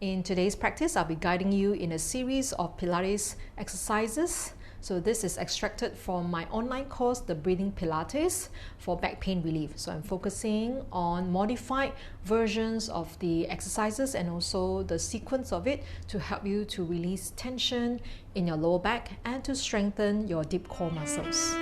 In today's practice, I'll be guiding you in a series of Pilates exercises. So this is extracted from my online course, The Breathing Pilates, for back pain relief. So I'm focusing on modified versions of the exercises and also the sequence of it to help you to release tension in your lower back and to strengthen your deep core muscles.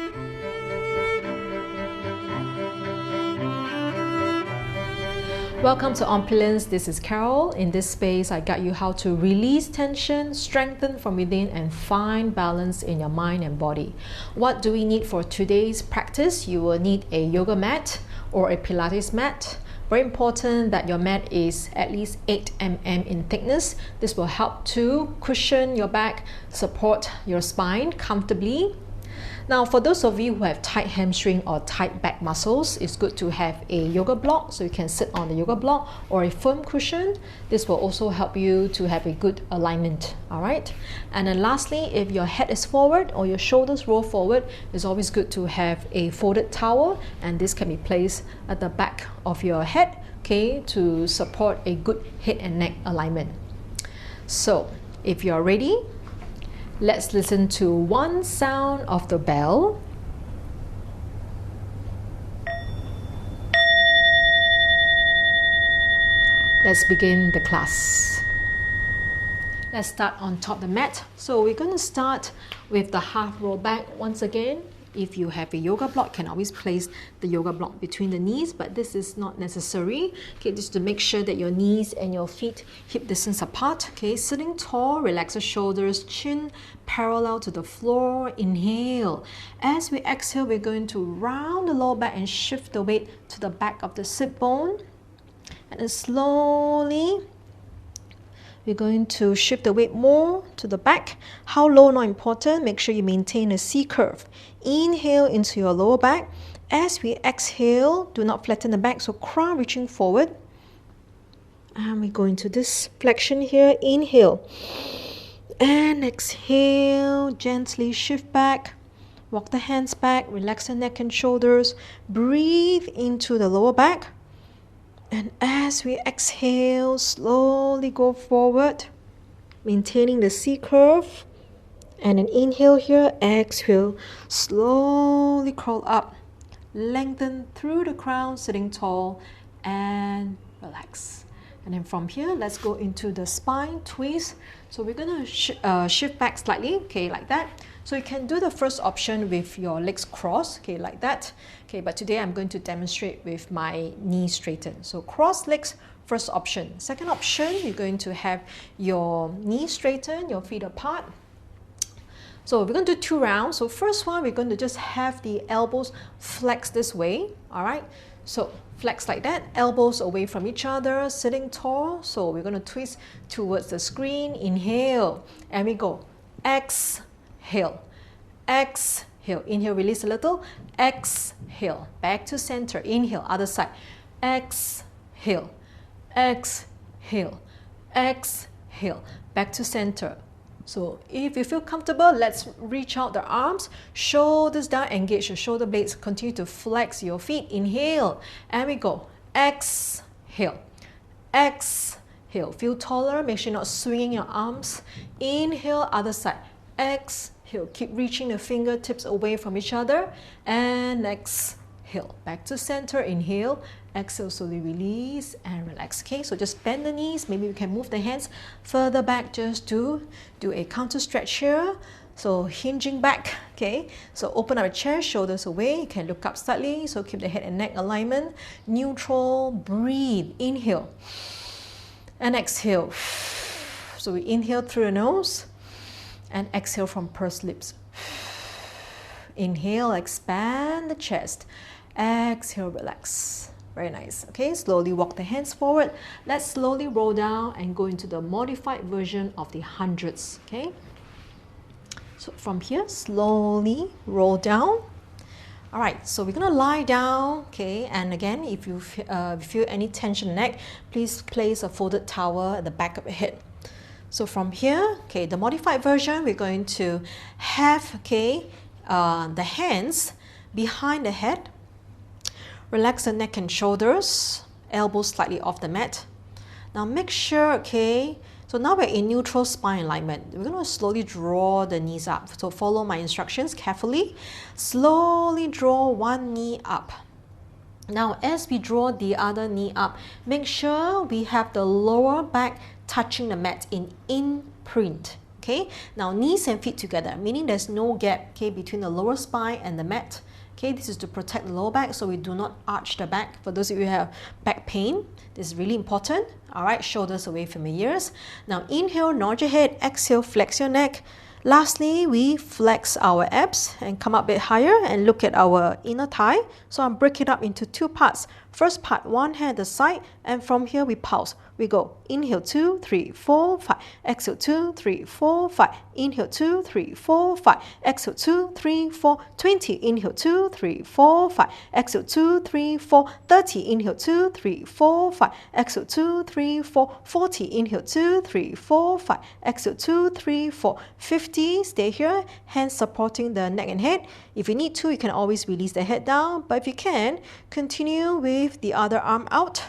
Welcome to Opulence. This is Carol. In this space, I guide you how to release tension, strengthen from within, and find balance in your mind and body. What do we need for today's practice? You will need a yoga mat or a Pilates mat. Very important that your mat is at least 8 mm in thickness. This will help to cushion your back, support your spine comfortably. Now, for those of you who have tight hamstring or tight back muscles, it's good to have a yoga block, so you can sit on the yoga block or a firm cushion. This will also help you to have a good alignment, all right? And then lastly, if your head is forward or your shoulders roll forward, it's always good to have a folded towel, and this can be placed at the back of your head, okay, to support a good head and neck alignment. So, if you're ready, let's listen to one sound of the bell. Let's begin the class. Let's start on top of the mat. So we're going to start with the half roll back once again. If you have a yoga block, you can always place the yoga block between the knees, but this is not necessary. Okay, just to make sure that your knees and your feet hip distance apart. Okay, sitting tall, relax the shoulders, chin parallel to the floor. Inhale. As we exhale, we're going to round the lower back and shift the weight to the back of the sit bone. And then slowly, we're going to shift the weight more to the back. How low, not important. Make sure you maintain a C curve. Inhale into your lower back. As we exhale, do not flatten the back, so crown reaching forward. And we go into this flexion here. Inhale. And exhale. Gently shift back. Walk the hands back. Relax the neck and shoulders. Breathe into the lower back. And as we exhale, slowly go forward, maintaining the C curve. And an inhale here, exhale, slowly crawl up, lengthen through the crown, sitting tall, and relax. And then from here, let's go into the spine twist. So we're going to shift back slightly, okay, like that. So you can do the first option with your legs crossed, okay, like that. Okay, but today I'm going to demonstrate with my knees straightened. So cross legs, first option. Second option, you're going to have your knees straightened, your feet apart. So we're going to do 2 rounds. So first one, we're going to just have the elbows flex this way, all right? So flex like that, elbows away from each other, sitting tall. So we're going to twist towards the screen. Inhale, and we go. Exhale, exhale. Inhale, release a little. Exhale, back to center. Inhale, other side. Exhale, exhale, exhale, back to center. So if you feel comfortable, let's reach out the arms, shoulders down, engage your shoulder blades, continue to flex your feet. Inhale, and we go. Exhale, exhale. Feel taller, make sure you're not swinging your arms. Inhale, other side. Exhale, keep reaching the fingertips away from each other. And exhale, back to center. Inhale, exhale, slowly release and relax. Okay, so just bend the knees. Maybe we can move the hands further back just to do a counter stretch here. So hinging back, okay. So open up a chair, shoulders away. You can look up slightly. So keep the head and neck alignment. Neutral, breathe. Inhale and exhale. So we inhale through the nose and exhale from pursed lips. Inhale, expand the chest. Exhale, relax. Very nice. Okay, slowly walk the hands forward. Let's slowly roll down and go into the modified version of the hundreds. Okay, so from here, slowly roll down. All right, so we're gonna lie down. Okay, and again, if you feel any tension in the neck, please place a folded towel at the back of your head. So from here, okay, the modified version, we're going to have, okay, the hands behind the head. Relax the neck and shoulders, elbows slightly off the mat. Now make sure, okay, So now we're in neutral spine alignment. We're going to slowly draw the knees up. So follow my instructions carefully. Slowly draw one knee up. Now as we draw the other knee up, make sure we have the lower back touching the mat in imprint. Okay, now knees and feet together, meaning there's no gap, okay, between the lower spine and the mat. Okay, this is to protect the lower back so we do not arch the back. For those of you who have back pain, this is really important. All right, shoulders away from your ears. Now inhale, nod your head. Exhale, flex your neck. Lastly, we flex our abs and come up a bit higher and look at our inner thigh. So I'll break it up into two parts. First part, one hand at the side, and from here we pulse. We go inhale 2, 3, 4, 5. Exhale 2, 3, 4, 5. Inhale 2, 3, 4, 5. Exhale 2, 3, 4, 20. Inhale 2, 3, 4, 5. Exhale 2, 3, 4, 30. Inhale 2, 3, 4, 5. Exhale 2, 3, 4, 40. Inhale 2, 3, 4, 5. Exhale 2, 3, 4, 50. Stay here, hands supporting the neck and head. If you need to, you can always release the head down, but if you can, continue with the other arm out.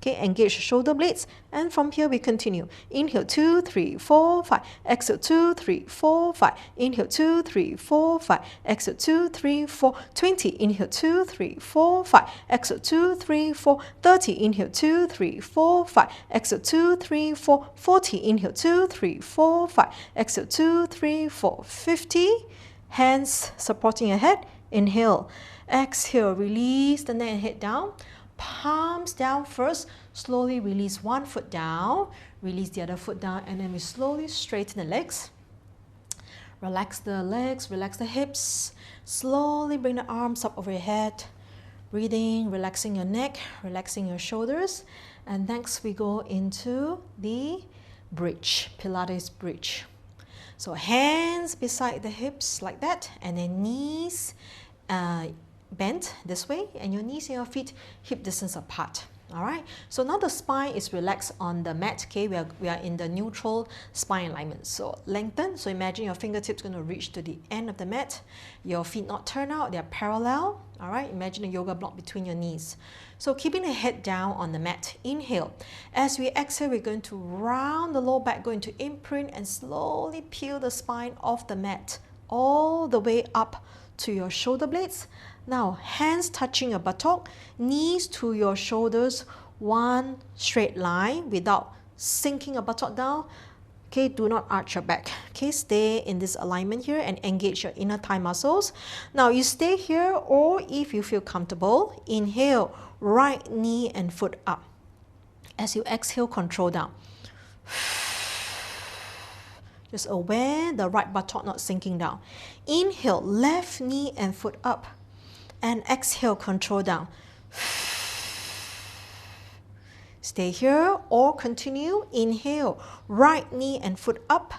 Okay, engage the shoulder blades, and from here we continue. Inhale 2, 3, 4, 5. Exhale 2, 3, 4, 5. Inhale 2, 3, 4, 5. Exhale 2, 3, 4, 20. Inhale 2, 3, 4, 5. Exhale 2, 3, 4, 30. Inhale 2, 3, 4, 5. Exhale 2, 3, 4, 40. Inhale 2, 3, 4, 5. Exhale 2, 3, 4, 50. Hands supporting your head. Inhale. Exhale, release the neck and head down. Palms down first, slowly release one foot down, release the other foot down, and then we slowly straighten the legs. Relax the legs, relax the hips. Slowly bring the arms up over your head. Breathing, relaxing your neck, relaxing your shoulders. And next we go into the bridge, Pilates bridge. So hands beside the hips like that, and then knees bent this way, and your knees and your feet hip distance apart. All right, so now the spine is relaxed on the mat. Okay, we are in the neutral spine alignment. So lengthen. So imagine your fingertips going to reach to the end of the mat. Your feet not turn out, they are parallel. All right, imagine a yoga block between your knees. So keeping the head down on the mat. Inhale. As we exhale, we're going to round the lower back, going to imprint and slowly peel the spine off the mat all the way up to your shoulder blades. Now, hands touching your buttock, knees to your shoulders, one straight line without sinking your buttock down. Okay, do not arch your back. Okay, stay in this alignment here and engage your inner thigh muscles. Now, you stay here, or if you feel comfortable, inhale, right knee and foot up. As you exhale, control down. Just aware the right buttock not sinking down. Inhale, left knee and foot up. And exhale, control down. Stay here or continue. Inhale, right knee and foot up.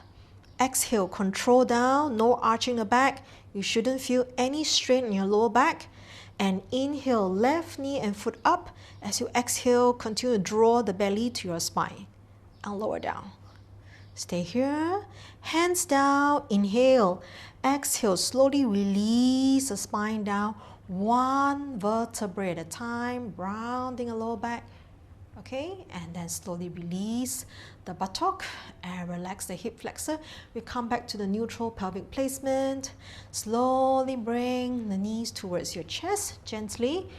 Exhale, control down, no arching the back. You shouldn't feel any strain in your lower back. And inhale, left knee and foot up. As you exhale, continue to draw the belly to your spine and lower down. Stay here, hands down, inhale. Exhale, slowly release the spine down. One vertebrae at a time, rounding the lower back. Okay, and then slowly release the buttock and relax the hip flexor. We come back to the neutral pelvic placement. Slowly bring the knees towards your chest, gently.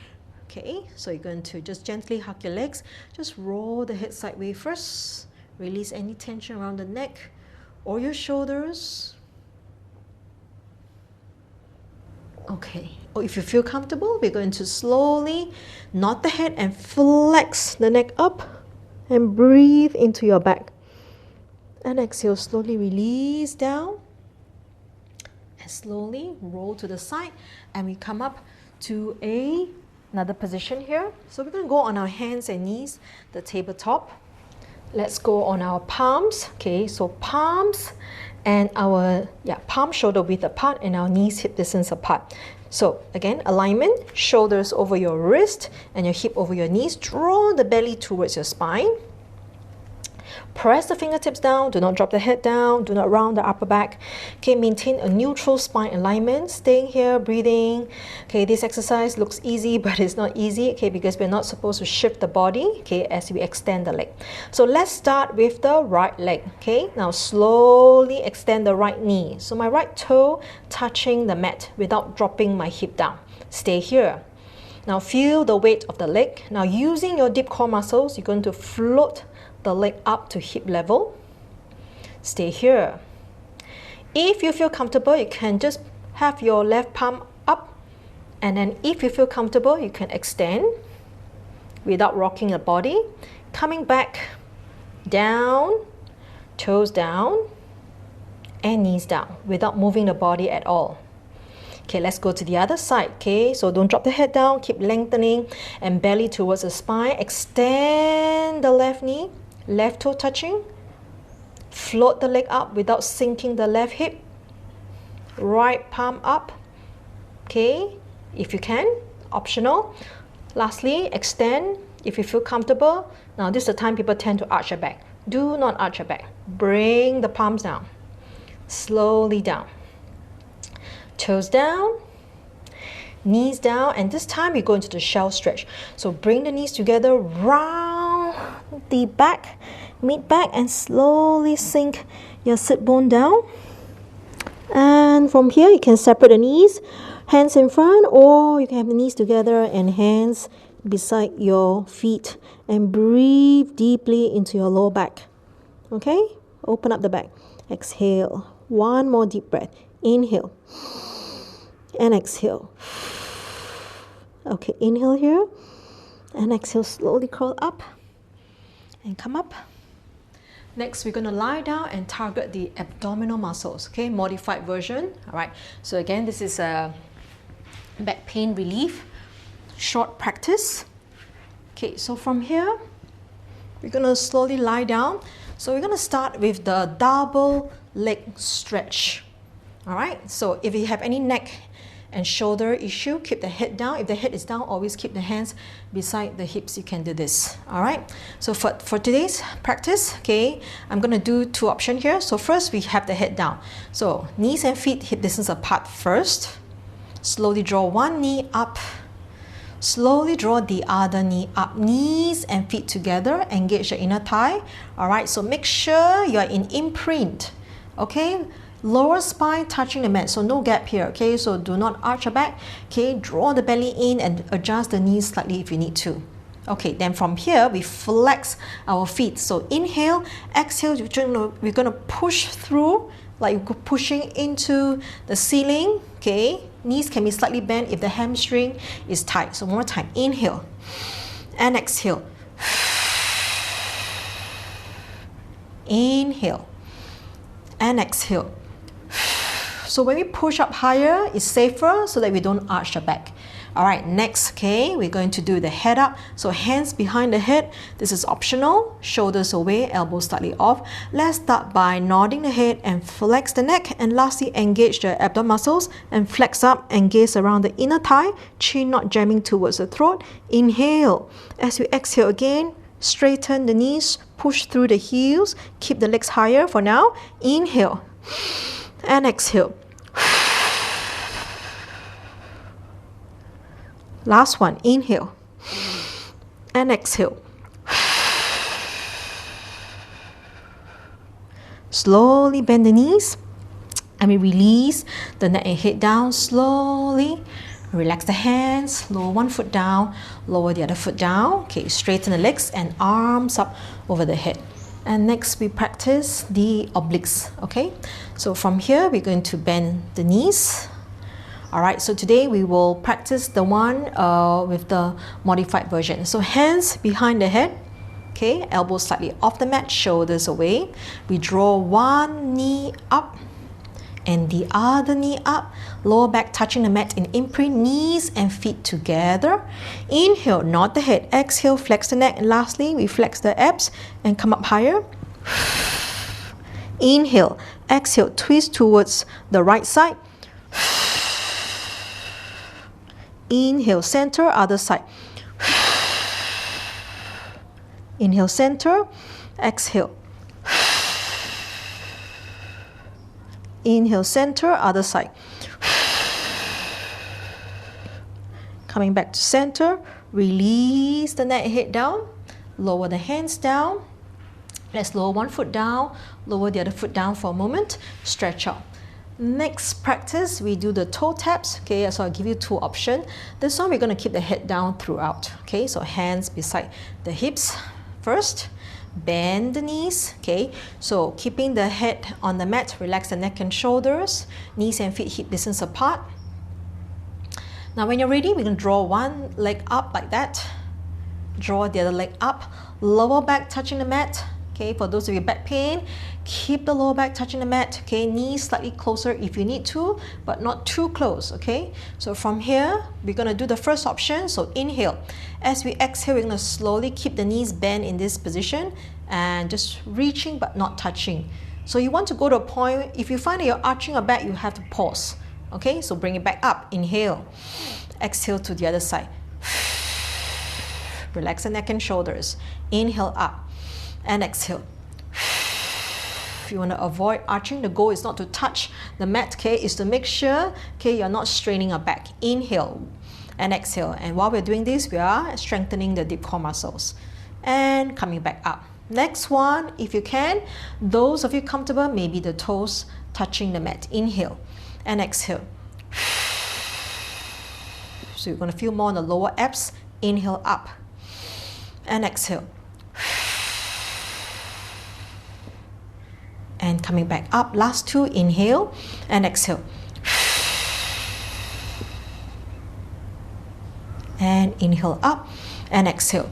Okay, so you're going to just gently hug your legs. Just roll the head sideways first. Release any tension around the neck or your shoulders. Okay, or if you feel comfortable, we're going to slowly nod the head and flex the neck up and breathe into your back. And exhale, slowly release down and slowly roll to the side, and we come up to another position here. So we're going to go on our hands and knees, the tabletop. Let's go on our palms. Okay, so palms and our palm shoulder width apart and our knees hip distance apart. So again, alignment, shoulders over your wrist and your hip over your knees. Draw the belly towards your spine. Press the fingertips down, do not drop the head down, do not round the upper back. Okay, maintain a neutral spine alignment, staying here, breathing. Okay, this exercise looks easy, but it's not easy, okay, because we're not supposed to shift the body, okay, as we extend the leg. So let's start with the right leg, okay. Now slowly extend the right knee. So my right toe touching the mat without dropping my hip down. Stay here. Now feel the weight of the leg. Now using your deep core muscles, you're going to float the leg up to hip level. Stay here. If you feel comfortable, you can just have your left palm up, and then if you feel comfortable, you can extend without rocking the body. Coming back, down, toes down, and knees down without moving the body at all. Okay, let's go to the other side. Okay, so don't drop the head down, keep lengthening and belly towards the spine. Extend the left knee, left toe touching. Float the leg up without sinking the left hip. Right palm up. Okay, if you can, optional. Lastly, extend if you feel comfortable. Now this is the time people tend to arch their back. Do not arch your back. Bring the palms down. Slowly down. Toes down, knees down, and this time we go into the shell stretch. So bring the knees together, round the back, mid back, and slowly sink your sit bone down. And from here you can separate the knees, hands in front, or you can have the knees together and hands beside your feet, and breathe deeply into your lower back. Okay, open up the back. Exhale. One more deep breath. Inhale and exhale. Okay, inhale here and exhale. Slowly crawl up and come up. Next, we're going to lie down and target the abdominal muscles. Okay, modified version. All right, so again, this is a back pain relief short practice. Okay, so from here we're going to slowly lie down. So we're going to start with the double leg stretch. All right, so if you have any neck and shoulder issue, keep the head down. If the head is down, always keep the hands beside the hips. You can do this. All right, so for today's practice, okay, I'm going to do two options here. So first we have the head down. So knees and feet hip distance apart first. Slowly draw one knee up. Slowly draw the other knee up. Knees and feet together. Engage the inner thigh. All right, so make sure you're in imprint. Okay, lower spine touching the mat, so no gap here. Okay, so do not arch your back. Okay, draw the belly in and adjust the knees slightly if you need to. Okay, then from here we flex our feet. So inhale, exhale, we're going to push through like you're pushing into the ceiling. Okay, knees can be slightly bent if the hamstring is tight. So one more time, inhale and exhale. Inhale and exhale. So when we push up higher, it's safer so that we don't arch the back. All right, next, okay, we're going to do the head up. So hands behind the head. This is optional. Shoulders away, elbows slightly off. Let's start by nodding the head and flex the neck. And lastly, engage the abdomen muscles and flex up and gaze around the inner thigh. Chin not jamming towards the throat. Inhale. As you exhale again, straighten the knees, push through the heels. Keep the legs higher for now. Inhale and exhale. Last one, inhale and exhale. Slowly bend the knees and we release the neck and head down slowly. Relax the hands, lower one foot down, lower the other foot down. Okay, straighten the legs and arms up over the head. And next we practice the obliques. Okay, so from here we're going to bend the knees. All right, so today we will practice the one with the modified version. So hands behind the head, okay, elbows slightly off the mat, shoulders away. We draw one knee up and the other knee up, lower back touching the mat in imprint, knees and feet together. Inhale, nod the head, exhale, flex the neck, and lastly, we flex the abs and come up higher. Inhale, exhale, twist towards the right side. Inhale, center, other side. Inhale, center, exhale. Inhale, center, other side. Coming back to center, release the neck, head down, lower the hands down. Let's lower one foot down, lower the other foot down for a moment, stretch out. Next practice, we do the toe taps. Okay, so I'll give you two options. This one, we're going to keep the head down throughout. Okay, so hands beside the hips first. Bend the knees. Okay, so keeping the head on the mat, relax the neck and shoulders, knees and feet hip distance apart. Now when you're ready, we're going to draw one leg up like that. Draw the other leg up. Lower back touching the mat. Okay, for those of you with back pain, keep the lower back touching the mat. Okay, knees slightly closer if you need to, but not too close. Okay, so from here, we're going to do the first option. So inhale. As we exhale, we're going to slowly keep the knees bent in this position and just reaching but not touching. So you want to go to a point, if you find that you're arching your back, you have to pause. Okay, so bring it back up. Inhale. Exhale to the other side. Relax the neck and shoulders. Inhale up. And exhale. If you want to avoid arching, the goal is not to touch the mat, okay, is to make sure, okay, you're not straining your back. Inhale and exhale. And while we're doing this, we are strengthening the deep core muscles. And coming back up. Next one, if you can, those of you comfortable, maybe the toes touching the mat. Inhale and exhale. So you're going to feel more on the lower abs. Inhale up and exhale. And coming back up. Last two, inhale and exhale. And inhale up and exhale.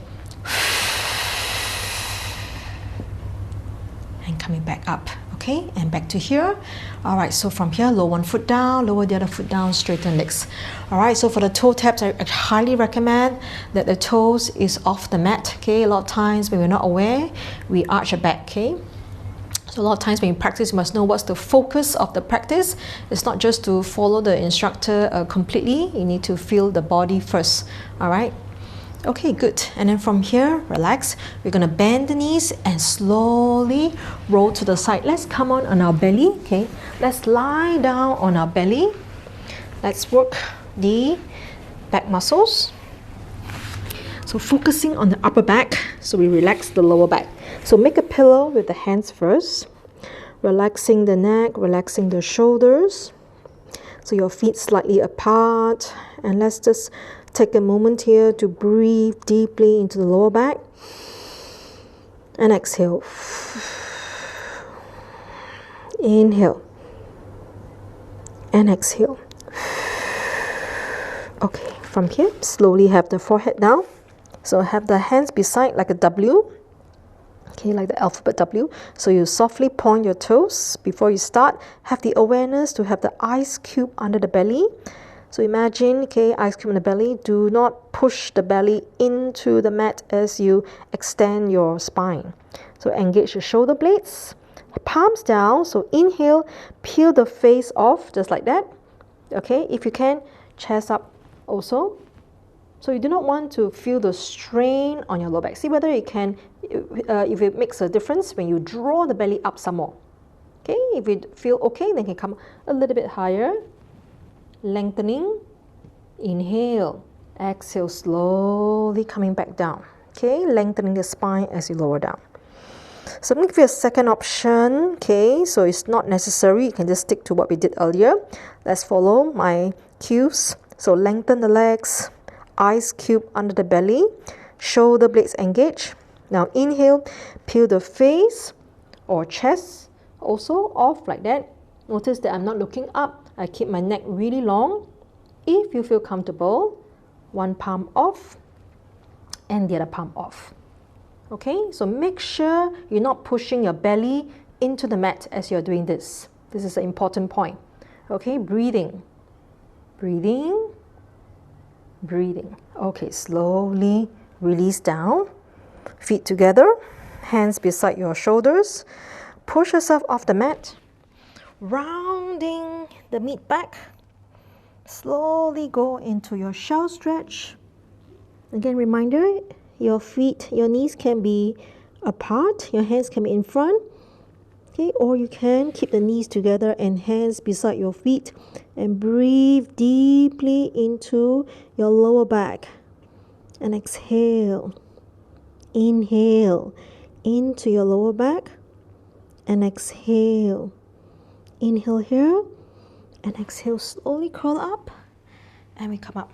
And coming back up. Okay, and back to here. All right, so from here, lower one foot down, lower the other foot down, straighten legs. All right, so for the toe taps, I highly recommend that the toes is off the mat. Okay, a lot of times when we're not aware, we arch our back. Okay. So a lot of times when you practice, you must know what's the focus of the practice. It's not just to follow the instructor completely. You need to feel the body first. All right. Okay, good. And then from here, relax. We're going to bend the knees and slowly roll to the side. Let's come on our belly. Okay. Let's lie down on our belly. Let's work the back muscles. So focusing on the upper back, so we relax the lower back. So make a pillow with the hands first, relaxing the neck, relaxing the shoulders. So your feet slightly apart, and let's just take a moment here to breathe deeply into the lower back. And exhale. Inhale. And exhale. Okay, from here, slowly have the forehead down. So have the hands beside like a W. Okay, like the alphabet W. So you softly point your toes before you start. Have the awareness to have the ice cube under the belly. So imagine, okay, ice cube in the belly. Do not push the belly into the mat as you extend your spine. So engage the shoulder blades. Palms down. So inhale, peel the face off just like that. Okay, if you can, chest up also. So you do not want to feel the strain on your lower back. See whether it can, if it makes a difference when you draw the belly up some more. Okay, if you feel okay, then you can come a little bit higher. Lengthening. Inhale. Exhale, slowly coming back down. Okay, lengthening the spine as you lower down. So I'm going to give you a second option. Okay, so it's not necessary. You can just stick to what we did earlier. Let's follow my cues. So lengthen the legs. Ice cube under the belly, shoulder blades engage. Now inhale, peel the face or chest also off like that. Notice that I'm not looking up. I keep my neck really long. If you feel comfortable, one palm off and the other palm off. Okay, so make sure you're not pushing your belly into the mat as you're doing this. This is an important point. Okay, breathing. Breathing. Breathing. Okay, slowly release down. Feet together, hands beside your shoulders. Push yourself off the mat. Rounding the mid back. Slowly go into your shell stretch. Again, reminder, your feet, your knees can be apart, your hands can be in front. Okay, or you can keep the knees together and hands beside your feet and breathe deeply into your lower back. And exhale. Inhale into your lower back and exhale. Inhale here and exhale. Slowly crawl up and we come up.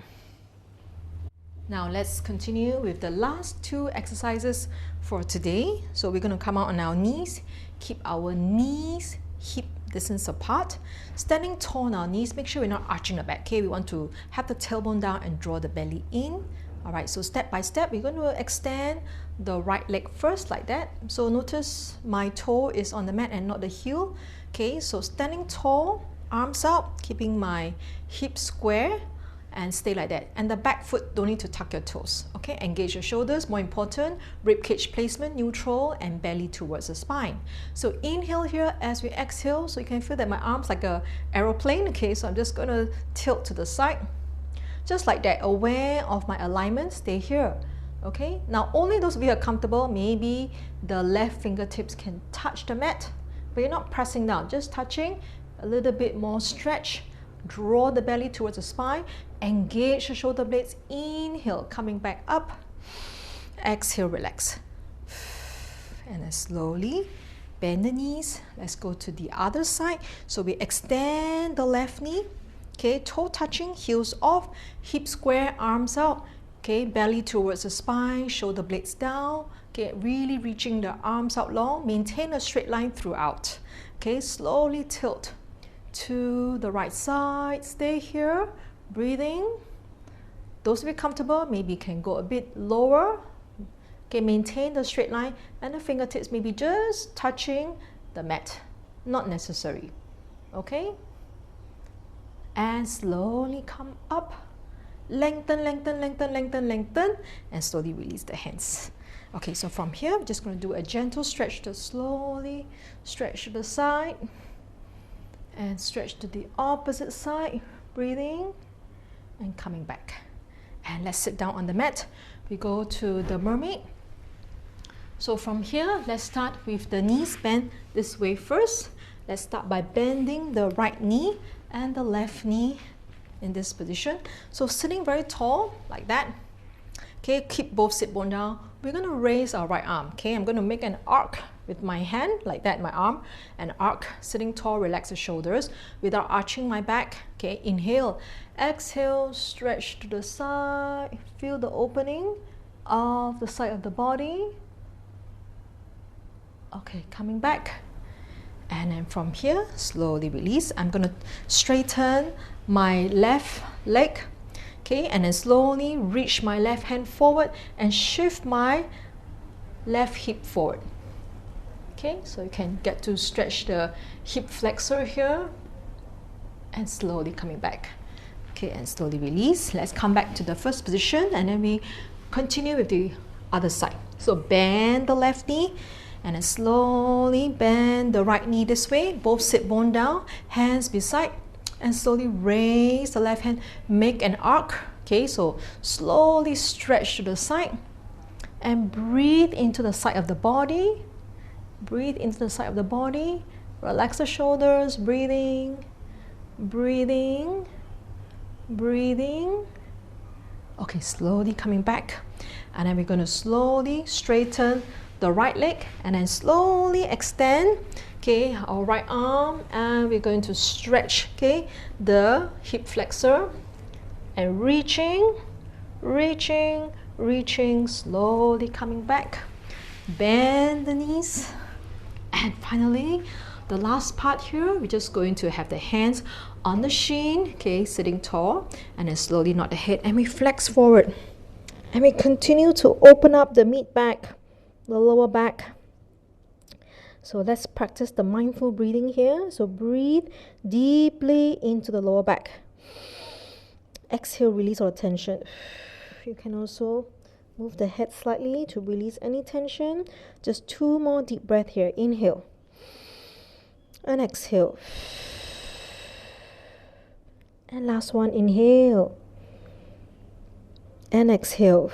Now let's continue with the last two exercises for today. So we're going to come out on our knees, keep our knees hip distance apart, standing tall on our knees. Make sure we're not arching the back. Okay, we want to have the tailbone down and draw the belly in. All right, so step by step, we're going to extend the right leg first like that. So notice my toe is on the mat and not the heel. Okay, so standing tall, arms out, keeping my hips square, and stay like that. And the back foot, don't need to tuck your toes. Okay, engage your shoulders, more important, rib cage placement neutral and belly towards the spine. So inhale here as we exhale, so you can feel that my arms like a aeroplane. Okay, so I'm just going to tilt to the side, just like that, aware of my alignment. Stay here. Okay, now only those of you who are comfortable, maybe the left fingertips can touch the mat, but you're not pressing down, just touching, a little bit more stretch. Draw the belly towards the spine, engage the shoulder blades, inhale, coming back up, exhale, relax. And then slowly bend the knees. Let's go to the other side. So we extend the left knee, okay, toe touching, heels off, hip square, arms out, okay, belly towards the spine, shoulder blades down, okay, really reaching the arms out long, maintain a straight line throughout, okay, slowly tilt to the right side, stay here, breathing. Those of you comfortable, maybe can go a bit lower. Okay, maintain the straight line and the fingertips maybe just touching the mat, not necessary. Okay, and slowly come up, lengthen, lengthen, lengthen, lengthen, lengthen, and slowly release the hands. Okay, so from here, I'm just going to do a gentle stretch to slowly stretch to the side and stretch to the opposite side, breathing and coming back. And let's sit down on the mat. We go to the mermaid. So from here, let's start with the knees bent this way first. Let's start by bending the right knee and the left knee in this position. So sitting very tall like that. Okay, keep both sit bone down. We're going to raise our right arm. Okay, I'm going to make an arc with my hand like that, my arm, an arc, sitting tall, relax the shoulders without arching my back. Okay, inhale, exhale, stretch to the side, feel the opening of the side of the body. Okay, coming back. And then from here, slowly release. I'm going to straighten my left leg. Okay, and then slowly reach my left hand forward and shift my left hip forward. Okay, so you can get to stretch the hip flexor here and slowly coming back. Okay, and slowly release. Let's come back to the first position and then we continue with the other side. So bend the left knee and then slowly bend the right knee this way. Both sit bone down, hands beside, and slowly raise the left hand, make an arc. Okay, so slowly stretch to the side and breathe into the side of the body. Breathe into the side of the body. Relax the shoulders, breathing, breathing, breathing. Okay, slowly coming back. And then we're going to slowly straighten the right leg and then slowly extend, okay, our right arm, and we're going to stretch, okay, the hip flexor and reaching, reaching, reaching, slowly coming back. Bend the knees. And finally, the last part here, we're just going to have the hands on the shin, okay, sitting tall, and then slowly nod the head and we flex forward. And we continue to open up the mid back, the lower back. So let's practice the mindful breathing here. So breathe deeply into the lower back. Exhale, release all tension. You can also move the head slightly to release any tension. Just 2 more deep breaths here. Inhale and exhale. And last one, inhale and exhale.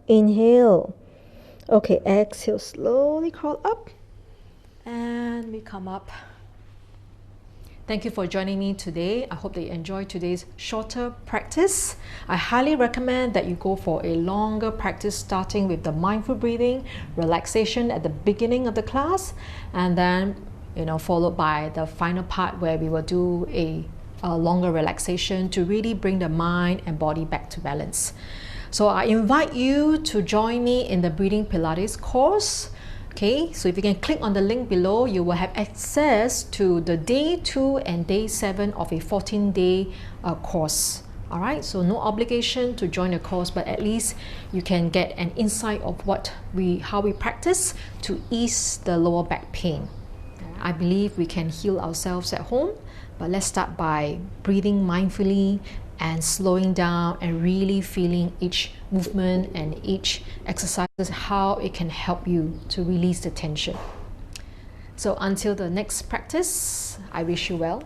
Inhale Okay, exhale, slowly crawl up. And we come up. Thank you for joining me today. I hope that you enjoyed today's shorter practice. I highly recommend that you go for a longer practice, starting with the mindful breathing, relaxation at the beginning of the class, and then followed by the final part where we will do a longer relaxation to really bring the mind and body back to balance. So I invite you to join me in the Breathing Pilates course. Okay, so if you can click on the link below, you will have access to the day 2 and day 7 of a 14-day course. All right, so no obligation to join the course, but at least you can get an insight of how we practice to ease the lower back pain. I believe we can heal ourselves at home, but let's start by breathing mindfully and slowing down and really feeling each movement and each exercise, how it can help you to release the tension. So until the next practice, I wish you well.